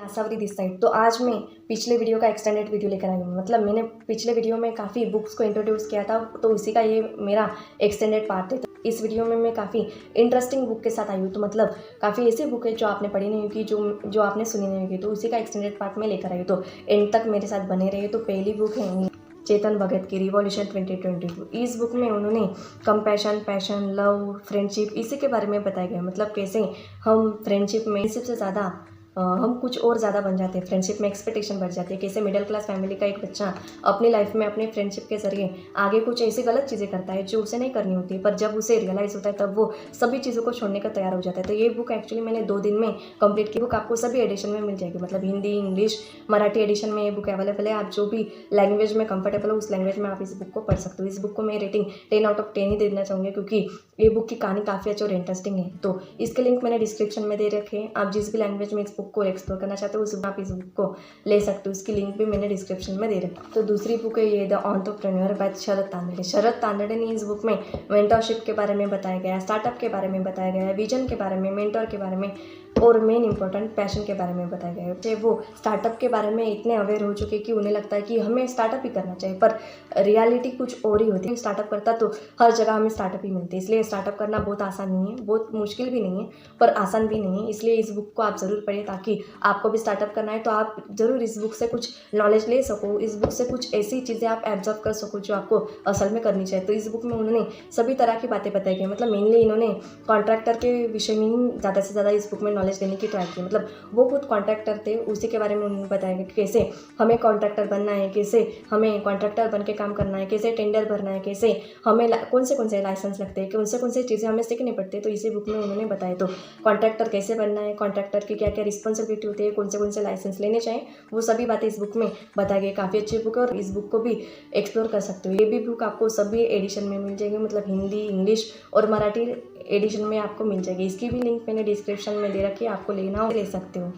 Asavari this side. तो आज मैं पिछले वीडियो का एक्सटेंडेड वीडियो लेकर आई हूँ। मतलब मैंने पिछले वीडियो में काफ़ी बुक्स को इंट्रोड्यूस किया था, तो उसी का ये मेरा एक्सटेंडेड पार्ट है। तो इस वीडियो में मैं काफ़ी इंटरेस्टिंग बुक के साथ आई हूँ। तो मतलब काफ़ी ऐसी बुक है जो आपने पढ़ी नहीं होगी, जो आपने सुनी नहीं होगी, तो उसी का एक्सटेंडेड पार्ट में लेकर आई हूँ। तो एंड तक मेरे साथ बने रहिए। तो पहली बुक है चेतन भगत की रिवॉल्यूशन 2022। इस बुक में उन्होंने कंपैशन, पैशन, लव, फ्रेंडशिप इसी के बारे में बताया गया। मतलब कैसे हम फ्रेंडशिप से ज़्यादा हम कुछ और ज़्यादा बन जाते हैं, फ्रेंडशिप में एक्सपेक्टेशन बढ़ जाती है। कैसे मिडिल क्लास फैमिली का एक बच्चा अपनी लाइफ में अपने फ्रेंडशिप के जरिए आगे कुछ ऐसी गलत चीज़ें करता है जो उसे नहीं करनी होती, पर जब उसे रियलाइज़ होता है तब वो सभी चीज़ों को छोड़ने का तैयार हो जाता है। तो ये बुक एक्चुअली मैंने 2 दिन में कंप्लीट की। बुक आपको सभी एडिशन में मिल जाएगी, मतलब हिंदी, इंग्लिश, मराठी एडिशन में ये बुक अवेलेबल है। आप जो भी लैंग्वेज में कंफर्टेबल हो उस लैंग्वेज में आप इस बुक को पढ़ सकते हो। इस बुक को मैं रेटिंग 10 आउट ऑफ 10 ही देना चाहूँगी, क्योंकि ये बुक की कहानी काफ़ी अच्छी और इंटरेस्टिंग है। तो इसके लिंक मैंने डिस्क्रिप्शन में दे रखे हैं। आप जिस भी लैंग्वेज में इस बुक को एक्सप्लोर करना चाहते हो उस आप इस बुक को ले सकते हो। उसकी लिंक भी मैंने डिस्क्रिप्शन में दे रखी। तो दूसरी बुक है ये द एंटरप्रेन्योर बाय शरद तांदड़े। शरद तांदड़े ने इस बुक में मेंटरशिप के बारे में बताया गया है, स्टार्टअप के बारे में बताया गया है, विजन के बारे में, मेंटर के बारे में और मेन इंपॉर्टेंट पैशन के बारे में बताया गया है। वो स्टार्टअप के बारे में इतने अवेयर हो चुके कि उन्हें लगता है कि हमें स्टार्टअप ही करना चाहिए, पर रियलिटी कुछ और ही होती है। स्टार्टअप करता तो हर जगह हमें स्टार्टअप ही मिलती है, इसलिए स्टार्टअप करना बहुत आसान नहीं है, बहुत मुश्किल भी नहीं है, पर आसान भी नहीं है। इसलिए इस बुक को आप ज़रूर पढ़िए, ताकि आपको भी स्टार्टअप करना है तो आप ज़रूर इस बुक से कुछ नॉलेज ले सको, इस बुक से कुछ ऐसी चीज़ें आप एब्जॉर्व कर सको जो आपको असल में करनी चाहिए। तो इस बुक में उन्होंने सभी तरह की बातें बताई गई। मतलब मेनली इन्होंने कॉन्ट्रैक्टर के विषय में ही ज़्यादा से ज़्यादा इस बुक में नॉलेज देने की ट्राई की। मतलब वो खुद कॉन्ट्रैक्टर थे, उसी के बारे में उन्होंने बताया कि कैसे हमें कॉन्ट्रैक्टर बनना है, कैसे हमें कॉन्ट्रैक्टर बन के काम करना है, कैसे टेंडर भरना है, कैसे हमें कौन से लाइसेंस लगते हैं, कौन से चीज़ें हमें सीखनी पड़ती है। तो इसी बुक में उन्होंने बताया। तो कॉन्ट्रैक्टर कैसे बनना है, कॉन्ट्रैक्टर की क्या क्या रिस्पॉन्सिबिलिटी होती है, कौन से लाइसेंस लेने चाहिए, वो सभी बातें इस बुक में बताई गई। काफ़ी अच्छी बुक है और इस बुक को भी एक्सप्लोर कर सकते हो। ये भी बुक आपको सभी एडिशन में मिल जाएगी, मतलब हिंदी, इंग्लिश और मराठी एडिशन में आपको मिल जाएगी। इसकी भी लिंक मैंने डिस्क्रिप्शन में दे रखी है, आपको लेना हो ले सकते हो।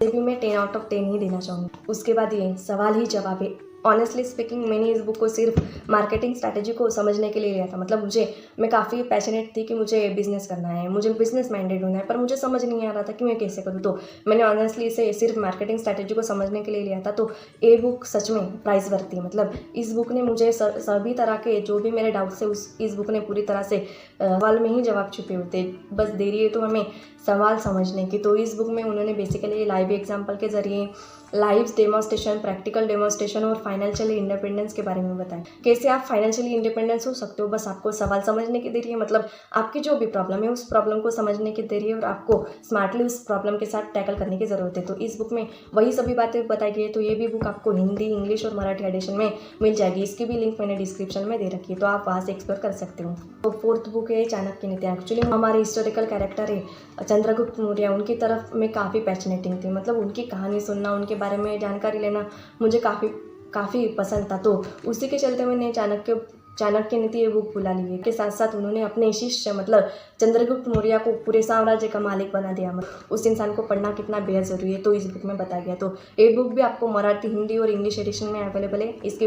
ये भी मैं 10 आउट ऑफ 10 ही देना चाहूँगी। उसके बाद ये सवाल ही जवाब है। ऑनेस्टली स्पीकिंग मैंने इस बुक को सिर्फ मार्केटिंग स्ट्रैटेजी को समझने के लिए लिया था। मतलब मैं काफ़ी पैशनेट थी कि मुझे बिजनेस करना है, मुझे बिजनेस माइंडेड होना है, पर मुझे समझ नहीं आ रहा था कि मैं कैसे करूँ। तो मैंने ऑनेस्टली इसे सिर्फ मार्केटिंग स्ट्रैटेजी को समझने के लिए लिया था। तो ये बुक सच में प्राइस वर्थ है। मतलब इस बुक ने मुझे सभी तरह के जो भी मेरे डाउट्स है इस बुक ने पूरी तरह से सवाल में ही जवाब छुपे होते, बस देरी है तो हमें सवाल समझने की। तो इस बुक में उन्होंने बेसिकली लाइव एग्जाम्पल के जरिए लाइव डेमोस्ट्रेशन, प्रैक्टिकल डेमोस्ट्रेशन और फाइनेंशियली इंडिपेंडेंस के बारे में बताएं। कैसे आप फाइनेंशियली इंडिपेंडेंस हो सकते हो, बस आपको सवाल समझने की देरी है। मतलब आपकी जो भी प्रॉब्लम है उस प्रॉब्लम को समझने की देरी है और आपको स्मार्टली उस प्रॉब्लम के साथ टैकल करने की ज़रूरत है। तो इस बुक में वही सभी बातें बताई गई है। तो ये भी बुक आपको हिंदी, इंग्लिश और मराठी एडिशन में मिल जाएगी। इसकी भी लिंक मैंने डिस्क्रिप्शन में दे रखी है, तो आप वहाँ से एक्सप्लोर कर सकते हो। तो फोर्थ बुक है चाणक्य नीति। एक्चुअली हमारे हिस्टोरिकल कैरेक्टर है चंद्रगुप्त मौर्य, उनकी तरफ मैं काफ़ी पैशनेटिंग थी। मतलब उनकी कहानी सुनना, उनके बारे में जानकारी लेना मुझे काफ़ी पसंद था। तो उसी के चलते मैंने चाणक्य नीति ये बुक बुला ली है। के साथ साथ उन्होंने अपने शिष्य मतलब चंद्रगुप्त मौर्य को पूरे साम्राज्य का मालिक बना दिया। उस इंसान को पढ़ना कितना बेहद ज़रूरी है, तो इस बुक में बताया गया। तो ये बुक भी आपको मराठी, हिंदी और इंग्लिश एडिशन में अवेलेबल है। इसकी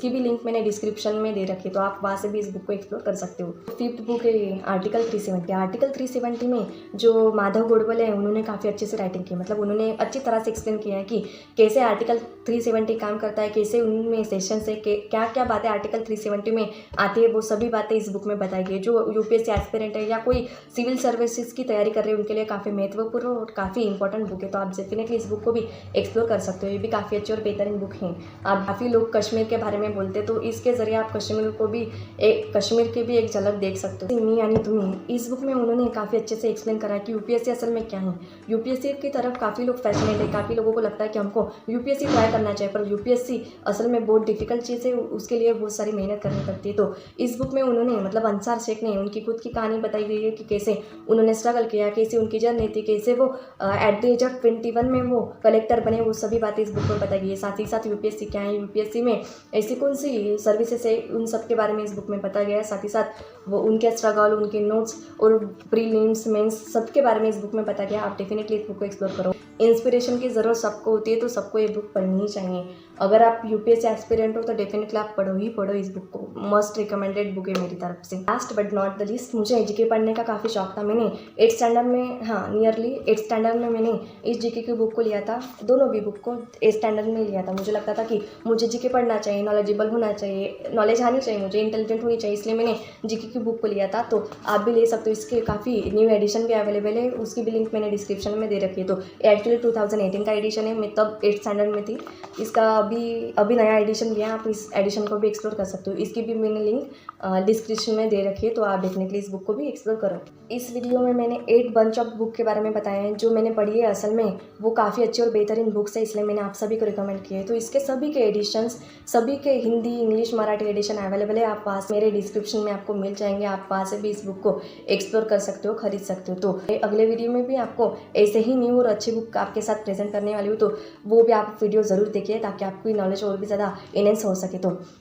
भी लिंक मैंने डिस्क्रिप्शन में दे रखी है, तो आप वहाँ से भी इस बुक को एक्सप्लोर कर सकते हो। फिफ्थ बुक है आर्टिकल 370। आर्टिकल 370 में जो माधव गोडबोले हैं उन्होंने काफ़ी अच्छे से राइटिंग की। मतलब उन्होंने अच्छी तरह से एक्सप्लेन किया है कि कैसे आर्टिकल 370 काम करता है, कैसे उनमें सेशन से क्या क्या बातें आर्टिकल 370 में आती है, वो सभी बातें इस बुक में बताई गई है। जो यूपीएससी एस्पिरेंट है या कोई सिविल सर्विसेज की तैयारी कर रहे हैं उनके लिए काफ़ी महत्वपूर्ण और काफ़ी इंपॉर्टेंट बुक है। तो आप डेफिनेटली इस बुक को भी एक्सप्लोर कर सकते हो। ये भी काफ़ी अच्छी और बेहतरीन बुक है। आप काफ़ी लोग कश्मीर के बारे में बोलते, तो इसके ज़रिए आप कश्मीर की भी एक झलक देख सकते हो। मी यानी तुम्हें, इस बुक में उन्होंने काफ़ी अच्छे से एक्सप्लेन करा कि यूपीएससी असल में क्या है। यूपीएससी की तरफ काफ़ी लोग फैसिनेट है, काफ़ी लोगों को लगता है कि हमको यूपीएससी ट्राई करना चाहिए, पर यूपीएससी असल में बहुत डिफिकल्ट चीज़ है, उसके लिए बहुत सारी मेहनत करनी पड़ती है। तो इस बुक में उन्होंने मतलब अंसार शेख ने उनकी खुद की कहानी बताई गई है कि कैसे उन्होंने स्ट्रगल किया, कैसे उनकी जर्नी थी, कैसे वो एट द एज ऑफ 21 में वो कलेक्टर बने, वो सभी बातें इस बुक में बताई गई है। साथ ही साथ यूपीएससी क्या है, यूपीएससी में ऐसी कौन सी सर्विसेज है, उन सब के बारे में इस बुक में बताया गया है। साथ ही साथ वो उनके स्ट्रगल, उनके नोट्स और प्रीलिम्स मेंस सब के बारे में इस बुक में बताया गया। आप डेफिनेटली इस बुक को एक्सप्लोर करो। इंस्पिरेशन की ज़रूरत सबको होती है, तो सबको ये बुक पढ़नी ही चाहिए। अगर आप यूपीएससी एस्पिरेंट हो तो डेफिनेटली आप पढ़ो ही पढ़ो इस बुक को। मस्ट रिकमेंडेड बुक है मेरी तरफ से। Last but not the least, मुझे जीके पढ़ने का काफ़ी शौक था। मैंने 8th स्टैंडर्ड में, हाँ नियरली 8th स्टैंडर्ड में मैंने इस जीके की बुक को लिया था। दोनों भी बुक को 8th स्टैंडर्ड में लिया था। मुझे लगता था कि मुझे जीके पढ़ना चाहिए, नॉलेजेबल होना चाहिए, नॉलेज आनी चाहिए, मुझे इंटेलिजेंट होनी चाहिए, इसलिए मैंने जीके की बुक को लिया था। तो आप भी ले सकते हो। इसके काफ़ी न्यू एडिशन भी अवेलेबल है, उसकी भी लिंक मैंने डिस्क्रिप्शन में दे रखी है। तो एक्चुअली 2018 का एडिशन है, मैं तब 8th स्टैंडर्ड में थी। इसका अभी नया एडिशन किया है, आप इस एडिशन को भी एक्सप्लोर कर सकते हो। इसकी भी मैंने लिंक डिस्क्रिप्शन में दे रखी है, तो आप डेफिनेटली इस बुक को भी एक्सप्लोर करो। इस वीडियो में मैंने 8 बंच ऑफ बुक के बारे में बताया है जो मैंने पढ़ी है। असल में वो काफ़ी अच्छी और बेहतरीन बुक्स है, इसलिए मैंने आप सभी को रिकमेंड किए। तो इसके सभी के एडिशंस, सभी के Hindi, English, Marathi edition available है। आप पास मेरे डिस्क्रिप्शन में आपको मिल जाएंगे, आप पास से भी इस बुक को एक्सप्लोर कर सकते हो, खरीद सकते हो। तो अगले वीडियो में भी आपको ऐसे ही न्यू और अच्छी बुक आपके साथ प्रेजेंट करने वाली हूँ, तो वो भी आप वीडियो ज़रूर देखिए ताकि आपकी नॉलेज और भी ज़्यादा इनहेंस हो सके। तो